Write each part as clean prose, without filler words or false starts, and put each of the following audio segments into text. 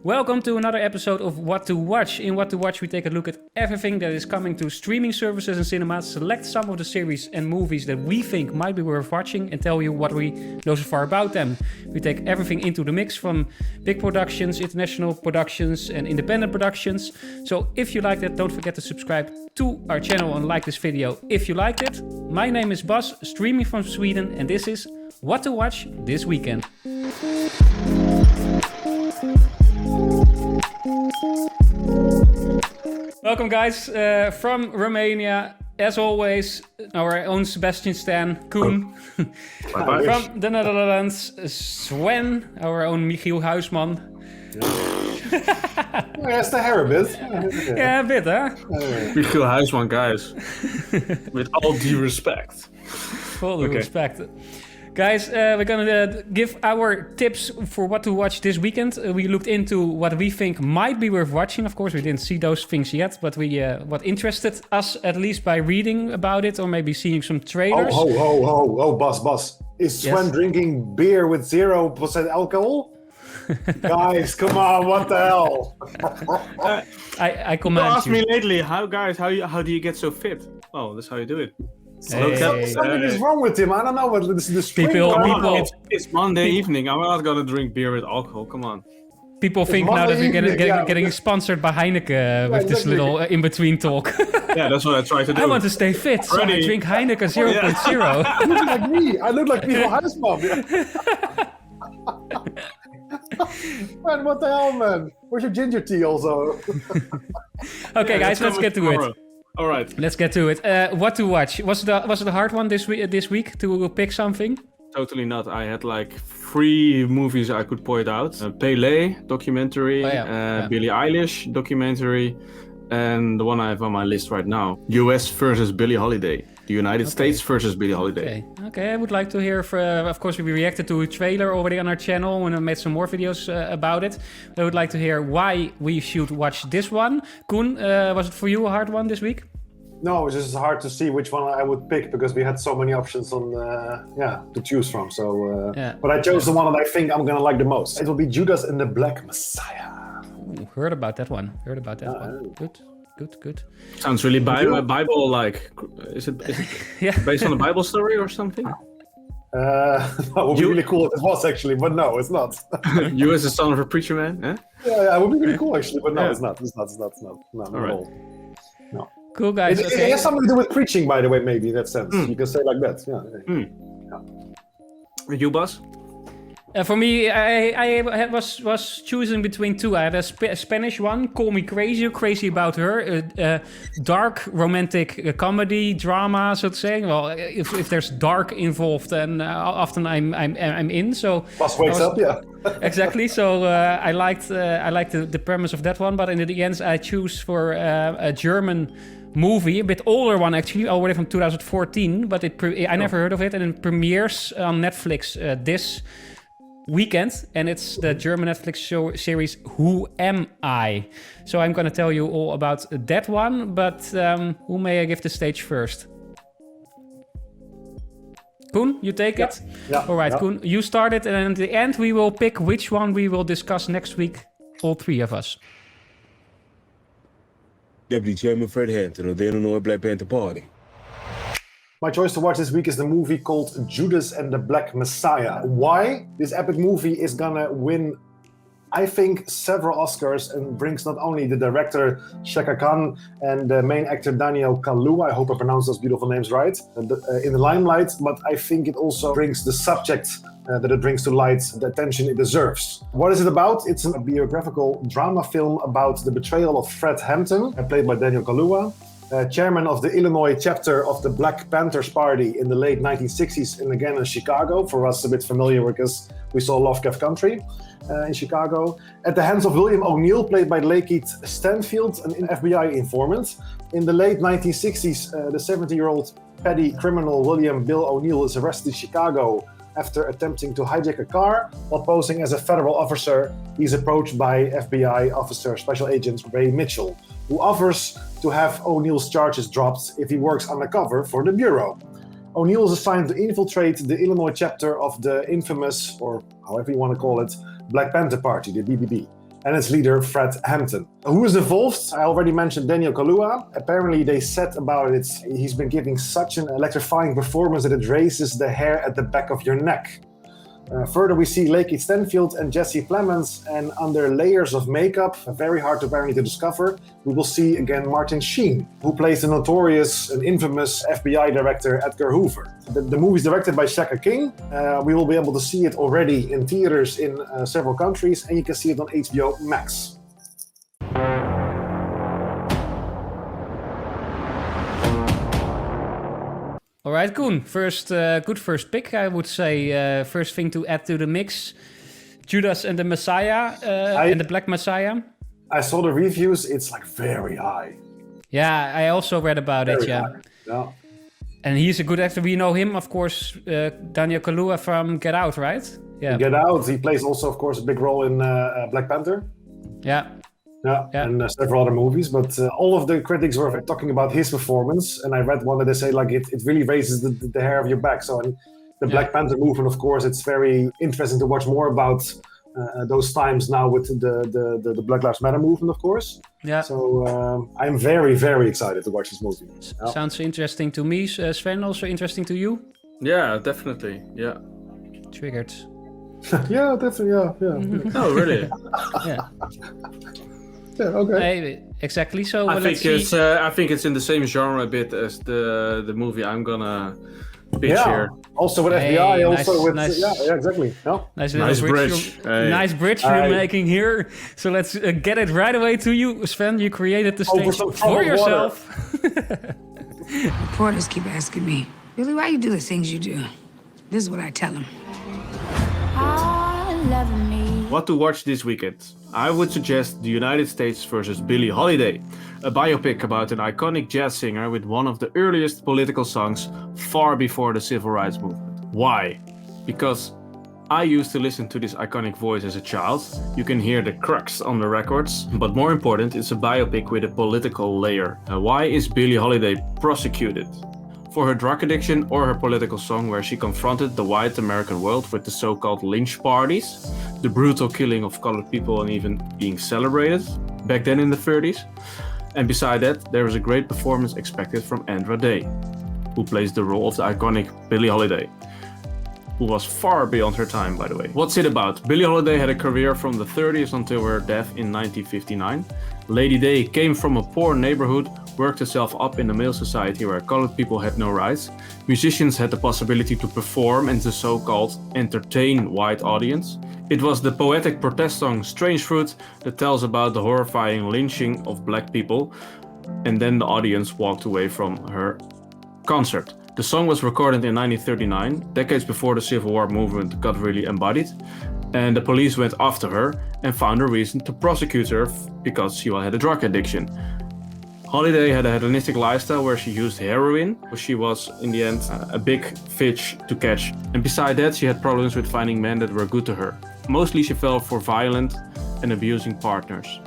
Welcome to another episode of What to Watch. In What to Watch, we take a look at everything that is coming to streaming services and cinemas, select some of the series and movies that we think might be worth watching, and tell you what we know so far about them. We take everything into the mix, from big productions, international productions, and independent productions. So if you liked it, don't forget to subscribe to our channel and like this video if you liked it. My name is Bas, streaming from Sweden, and this is What to Watch this weekend. Welcome guys from Romania, as always, our own Sebastian Stan, Koen. From the Netherlands, Sven, our own Michiel Huisman. That's the hair a bit. Yeah, a bit, huh? Michiel Huisman, guys. With all due respect. Full respect. Guys, we're gonna give our tips for what to watch this weekend. We looked into what we think might be worth watching. Of course, we didn't see those things yet, but we what interested us at least by reading about it or maybe seeing some trailers. Bas. Is Sven drinking beer with 0% alcohol? Guys, come on, what the hell? I command you. People ask me lately, how do you get so fit? Oh, that's how you do it. Something is wrong with him. I don't know what this is. People. It's Monday evening. I'm not gonna drink beer with alcohol. Come on. People think now that we're getting sponsored by Heineken with this little in-between talk. Yeah, that's what I try to do. I want to stay fit, so I drink Heineken 0.0. You look like me. I look like Michiel Huisman. Man, what the hell, man? Where's your ginger tea also? Okay, guys, let's get to it. All right, let's get to it. What to watch? Was it a hard one this week to pick something? Totally not. I had like 3 movies I could point out: Pele documentary, Billie Eilish documentary, and the one I have on my list right now: US versus Billie Holiday. The United States versus Billie Holiday. Okay. I would like to hear. Of course, we reacted to a trailer already on our channel and I made some more videos about it. I would like to hear why we should watch this one. Koen, was it for you a hard one this week? No, it's just hard to see which one I would pick because we had so many options on, to choose from. So, but I chose the one that I think I'm gonna like the most. It will be Judas and the Black Messiah. Ooh, heard about that one. Good. Sounds really Bible-like. Is it based on a Bible story or something? That would be really cool if it was actually, but no, it's not. You as the son of a preacher man? Eh? Yeah, it would be really cool actually, but no, it's not. Not at all. No. Cool, guys. It has something to do with preaching, by the way, maybe in that sense. You can say it like that. You, Bas? For me, I was choosing between 2. I had a Spanish one, Call Me Crazy about her, dark romantic comedy drama, so to say. Well, if there's dark involved, then often I'm in. So Bas wakes up, yeah. Exactly. So I liked the premise of that one, but in the end, I choose for a German movie, a bit older one actually, already from 2014, but I never heard of it, and it premieres on Netflix this weekend, and it's the German Netflix series Who Am I? So I'm gonna tell you all about that one, but who may I give the stage first? Koen, you take it? Yeah. All right, Koen, you start it, and at the end we will pick which one we will discuss next week, all 3 of us. Deputy Chairman Fred Hampton of the Illinois Black Panther Party. My choice to watch this week is the movie called Judas and the Black Messiah. Why? This epic movie is gonna win, I think, several Oscars and brings not only the director Shaka Khan and the main actor Daniel Kaluuya, I hope I pronounced those beautiful names right, in the limelight, but I think it also brings the subject that it brings to light the attention it deserves. What is it about? It's a biographical drama film about the betrayal of Fred Hampton, played by Daniel Kaluuya, chairman of the Illinois chapter of the Black Panthers Party in the late 1960s and again in Chicago, for us a bit familiar because we saw Lovecraft Country in Chicago, at the hands of William O'Neill, played by Lakeith Stanfield, an FBI informant. In the late 1960s, the 70-year-old petty criminal William Bill O'Neill is arrested in Chicago after attempting to hijack a car while posing as a federal officer. He's approached by FBI officer Special Agent Ray Mitchell, who offers to have O'Neill's charges dropped if he works undercover for the Bureau. O'Neill is assigned to infiltrate the Illinois chapter of the infamous, or however you want to call it, Black Panther Party, the BPP, and its leader, Fred Hampton. Who is involved? I already mentioned Daniel Kaluuya. Apparently, they said about it, he's been giving such an electrifying performance that it raises the hair at the back of your neck. Further, we see Lakeith Stanfield and Jesse Plemons, and under layers of makeup, very hard apparently to discover, we will see again Martin Sheen, who plays the notorious and infamous FBI director Edgar Hoover. The movie is directed by Shaka King. We will be able to see it already in theaters in several countries, and you can see it on HBO Max. All right, Koen. Good first pick, I would say. First thing to add to the mix: Judas and the Messiah, and the Black Messiah. I saw the reviews. It's like very high. Yeah, I also read about it. Yeah. And he's a good actor. We know him, of course, Daniel Kaluuya from Get Out, right? Yeah. Get Out. He plays also, of course, a big role in Black Panther. Yeah. And several other movies, but all of the critics were talking about his performance, and I read one that they say like it really raises the hair of your back. So in the Black Panther movement, of course, it's very interesting to watch more about those times now with the Black Lives Matter movement, of course. Yeah. So I'm very, very excited to watch this movie. Sounds interesting to me. Sven, also interesting to you? Yeah, definitely. Yeah. Triggered. Yeah, definitely. Yeah. Oh, really? Yeah. Yeah, okay. Exactly. So I think it's in the same genre a bit as the movie I'm gonna pitch here. Also with FBI, yeah, exactly. Yeah. Nice bridge. Nice bridge you're making here. So let's get it right away to you, Sven. You created the stage for yourself. Reporters keep asking me, Billie, why you do the things you do? This is what I tell them. What to watch this weekend? I would suggest The United States vs. Billie Holiday, a biopic about an iconic jazz singer with one of the earliest political songs far before the civil rights movement. Why? Because I used to listen to this iconic voice as a child. You can hear the crux on the records, but more important, it's a biopic with a political layer. Why is Billie Holiday prosecuted? For her drug addiction or her political song where she confronted the white American world with the so-called lynch parties, the brutal killing of colored people and even being celebrated back then in the 30s. And beside that, there is a great performance expected from Andra Day, who plays the role of the iconic Billie Holiday, who was far beyond her time, by the way. What's it about? Billie Holiday had a career from the 30s until her death in 1959. Lady Day came from a poor neighborhood, worked herself up in a male society where colored people had no rights. Musicians had the possibility to perform and to so-called entertain white audience. It was the poetic protest song Strange Fruit that tells about the horrifying lynching of black people, and then the audience walked away from her concert. The song was recorded in 1939, decades before the Civil War movement got really embodied, and the police went after her and found a reason to prosecute her because she had a drug addiction. Holiday had a hedonistic lifestyle where she used heroin. She was, in the end, a big fish to catch. And beside that, she had problems with finding men that were good to her. Mostly she fell for violent and abusing partners.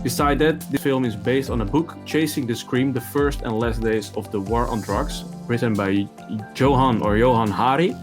Beside that, this film is based on a book, Chasing the Scream, The First and Last Days of the War on Drugs, written by Johan Hari,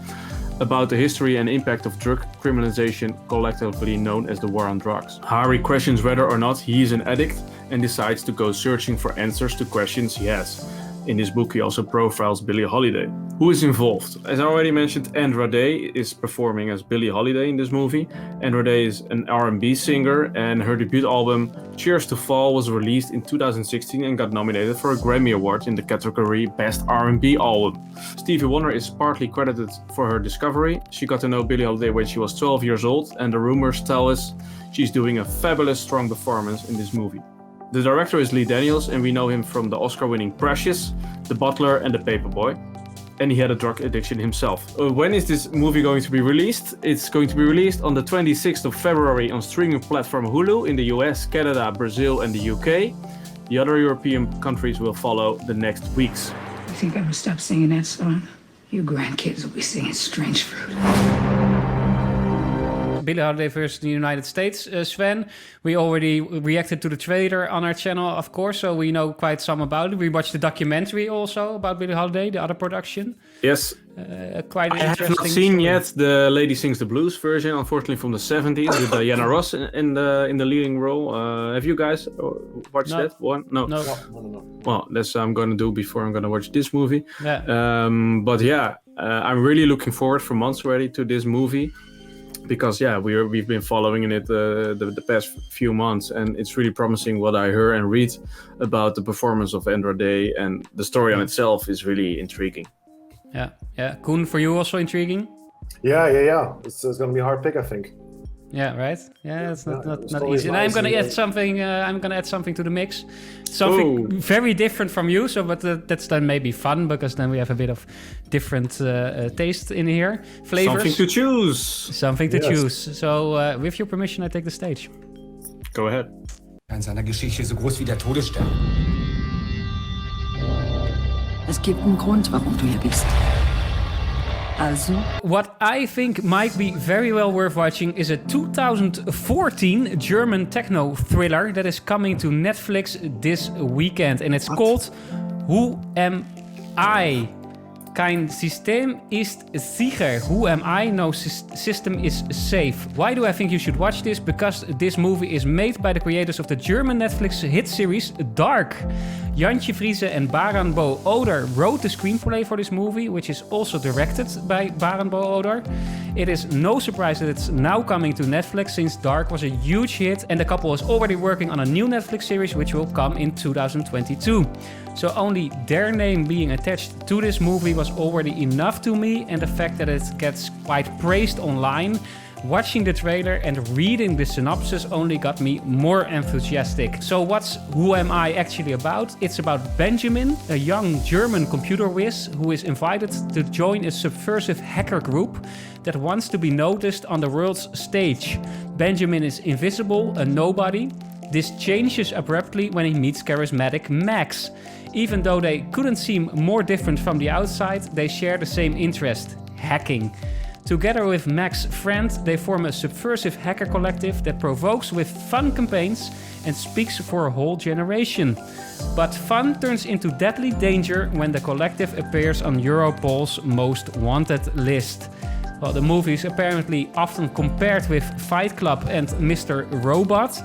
about the history and impact of drug criminalization, collectively known as the War on Drugs. Hari questions whether or not he is an addict and decides to go searching for answers to questions he has. In this book, he also profiles Billie Holiday. Who is involved? As I already mentioned, Andra Day is performing as Billie Holiday in this movie. Andra Day is an R&B singer, and her debut album, Cheers to Fall, was released in 2016 and got nominated for a Grammy Award in the category Best R&B Album. Stevie Wonder is partly credited for her discovery. She got to know Billie Holiday when she was 12 years old, and the rumors tell us she's doing a fabulous, strong performance in this movie. The director is Lee Daniels, and we know him from the Oscar-winning Precious, The Butler, and The Paperboy. And he had a drug addiction himself. When is this movie going to be released? It's going to be released on the 26th of February on streaming platform Hulu in the US, Canada, Brazil, and the UK. The other European countries will follow the next weeks. You think I would stop singing that song? Your grandkids will be singing Strange Fruit. Billie Holiday versus the United States, Sven. We already reacted to the trailer on our channel, of course, so we know quite some about it. We watched the documentary also about Billie Holiday, the other production. Yes. Quite I have not seen yet the Lady Sings the Blues version, unfortunately from the 70s, with Diana Ross in the leading role. Have you guys watched that one? No. Well, that's what I'm going to do before I'm going to watch this movie. Yeah. But yeah, I'm really looking forward for months already to this movie. Because we've been following it the past few months, and it's really promising what I hear and read about the performance of Andra Day, and the story on itself is really intriguing. Yeah. Koen, for you also intriguing? Yeah. It's going to be a hard pick, I think. Yeah, right. Yeah, it's not easy. And I'm gonna add something. I'm gonna add something to the mix. Something very different from you. So, but that's then maybe fun because then we have a bit of different taste in here. Flavors. Something to choose. So, with your permission, I take the stage. Go ahead. In seiner Geschichte so groß wie der Todesstern. Es gibt einen Grund, warum du hier bist. Also? What I think might be very well worth watching is a 2014 German techno thriller that is coming to Netflix this weekend. And it's called Who Am I? Kein System ist sicher. Who am I? No system is safe. Why do I think you should watch this? Because this movie is made by the creators of the German Netflix hit series Dark. Jantje Vriese and Baran Bo Oder wrote the screenplay for this movie, which is also directed by Baran Bo Oder. It is no surprise that it's now coming to Netflix since Dark was a huge hit and the couple is already working on a new Netflix series which will come in 2022. So only their name being attached to this movie was already enough to me, and the fact that it gets quite praised online, watching the trailer and reading the synopsis only got me more enthusiastic. So what's Who Am I actually about? It's about Benjamin, a young German computer whiz who is invited to join a subversive hacker group that wants to be noticed on the world's stage. Benjamin is invisible, a nobody. This changes abruptly when he meets charismatic Max. Even though they couldn't seem more different from the outside, they share the same interest, hacking. Together with Max's friend, they form a subversive hacker collective that provokes with fun campaigns and speaks for a whole generation. But fun turns into deadly danger when the collective appears on Europol's most wanted list. Well, the movie is apparently often compared with Fight Club and Mr. Robot.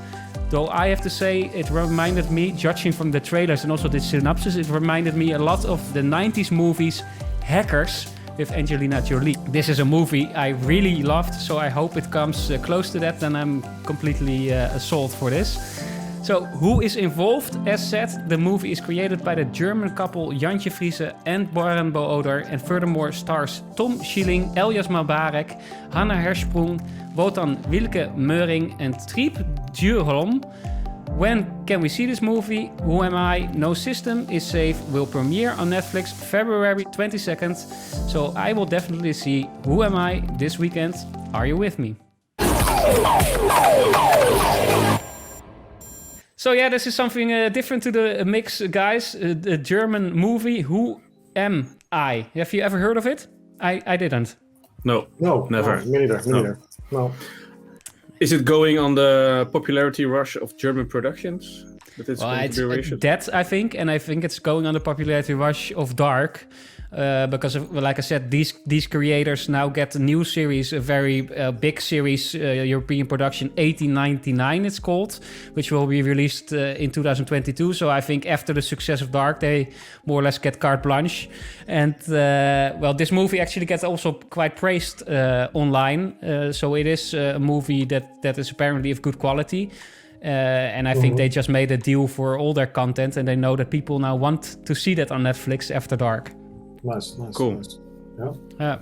Though I have to say, it reminded me, judging from the trailers and also the synopsis, it reminded me a lot of the 90s movies Hackers with Angelina Jolie. This is a movie I really loved, so I hope it comes close to that, and I'm completely sold for this. So, who is involved? As said, the movie is created by the German couple Jantje Vriese and Baran Bo Oder, and furthermore stars Tom Schilling, Elias Malbarek, Hannah Hersprung, Wotan Wilke Meuring, and Triep Djurholm. When can we see this movie? Who Am I? No System is Safe will premiere on Netflix February 22nd. So I will definitely see Who Am I this weekend. Are you with me? So yeah, this is something different to the mix, guys. The German movie Who Am I? Have you ever heard of it? I didn't. No, never. Me neither. No. Is it going on the popularity rush of German productions? That I think, and I think it's going on the popularity rush of Dark. Because of, like I said, these creators now get a new series, a very big series, European production, 1899 it's called, which will be released in 2022. So I think after the success of Dark, they more or less get carte blanche. And this movie actually gets also quite praised online. So it is a movie that is apparently of good quality. And I think they just made a deal for all their content, and they know that people now want to see that on Netflix after Dark. Nice. Cool. Nice. Yeah.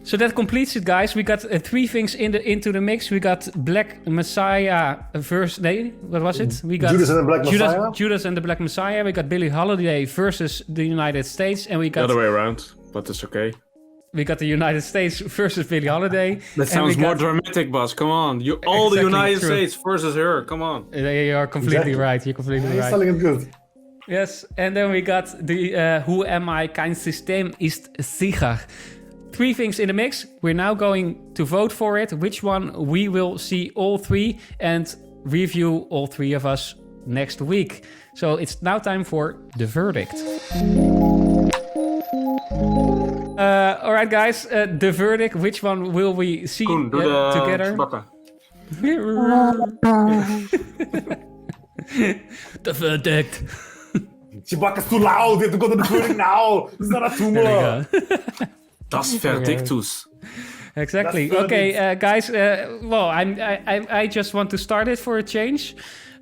So that completes it, guys. We got 3 things into the mix. We got Black Messiah versus... what was it? We got Judas and the Black Messiah. Judas and the Black Messiah. We got Billie Holiday versus the United States. And we got... The other way around, but it's okay. We got the United States versus Billie Holiday. That sounds more dramatic, boss. Come on. The United States versus her. Come on. You are completely right. You're completely right. He's telling it good. Yes, and then we got the Who Am I? Kein System ist sicher. 3 things in the mix. We're now going to vote for it, which one we will see all 3 and review all 3 of us next week. So it's now time for the verdict. All right, guys, the verdict. Which one will we see Koen, together? The verdict. Chewbacca's too loud. You have to go to the verdict now. It's not a tumor. Das Verdictus. Exactly. Okay, guys. Well, I just want to start it for a change,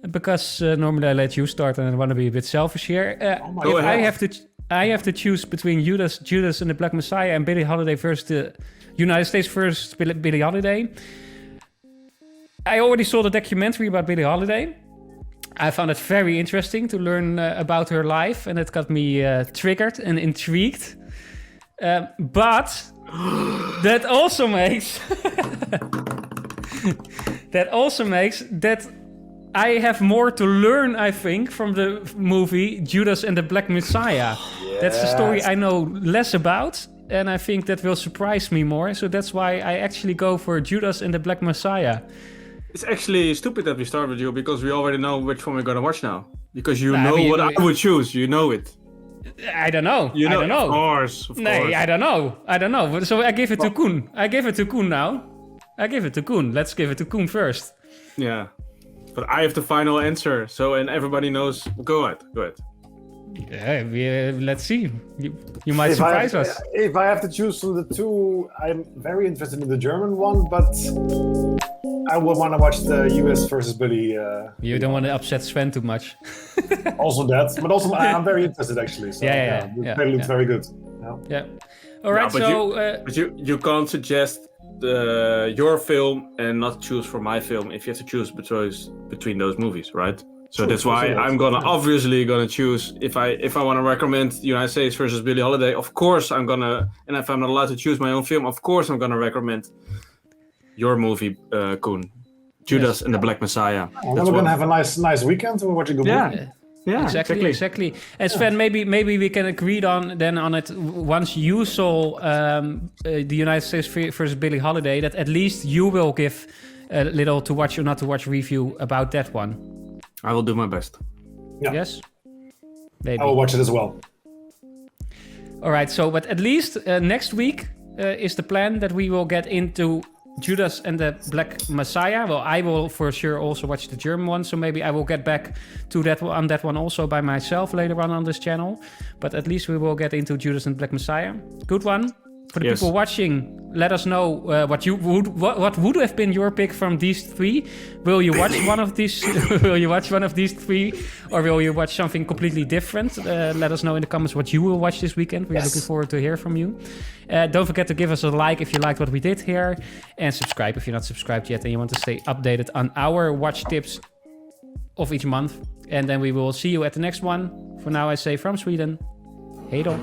because normally I let you start, and I want to be a bit selfish here. Go ahead. I have to choose between Judas and the Black Messiah and Billie Holiday versus the United States versus Billie Holiday. I already saw the documentary about Billie Holiday. I found it very interesting to learn about her life, and it got me triggered and intrigued. But that also makes that I have more to learn, I think, from the movie Judas and the Black Messiah. Yes. That's the story I know less about, and I think that will surprise me more. So that's why I actually go for Judas and the Black Messiah. It's actually stupid that we start with you, because we already know which one we're gonna watch now. Because what I would choose, you know it. I don't know. I don't know. Of course. Nee, I don't know. So I give it to Koen. I give it to Koen now. Let's give it to Koen first. Yeah. But I have the final answer, and everybody knows. Go ahead. Yeah, let's see. You might surprise us. If I have to choose from the 2, I'm very interested in the German one, but I would want to watch the US versus Billie. You don't want to upset Sven too much. Also that, but also I'm very interested actually. So, the trailer looks very good. Yeah. All right. But you can't suggest your film and not choose for my film if you have to choose between those movies, right? So that's why I'm obviously gonna choose if I want to recommend United States versus Billie Holiday. Of course I'm gonna, and if I'm not allowed to choose my own film, of course I'm gonna recommend your movie, Koen, Judas and the Black Messiah. We're gonna have a nice weekend. We're watching a good movie. Yeah, exactly. And Sven, maybe we can agree on it once you saw the United States versus Billie Holiday, that at least you will give a little to watch or not to watch review about that one. I will do my best. Yeah. Yes? Maybe. I will watch it as well. All right, but at least next week is the plan that we will get into Judas and the Black Messiah. Well, I will for sure also watch the German one, so maybe I will get back to that one also by myself later on this channel. But at least we will get into Judas and Black Messiah. Good one. For the people watching, let us know what would have been your pick from these 3. Will you watch one of these? Will you watch one of these 3, or will you watch something completely different? Let us know in the comments what you will watch this weekend. We're looking forward to hear from you. Don't forget to give us a like if you liked what we did here, and subscribe if you're not subscribed yet and you want to stay updated on our watch tips of each month. And then we will see you at the next one. For now, I say from Sweden, hej då.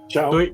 Ciao. Doei.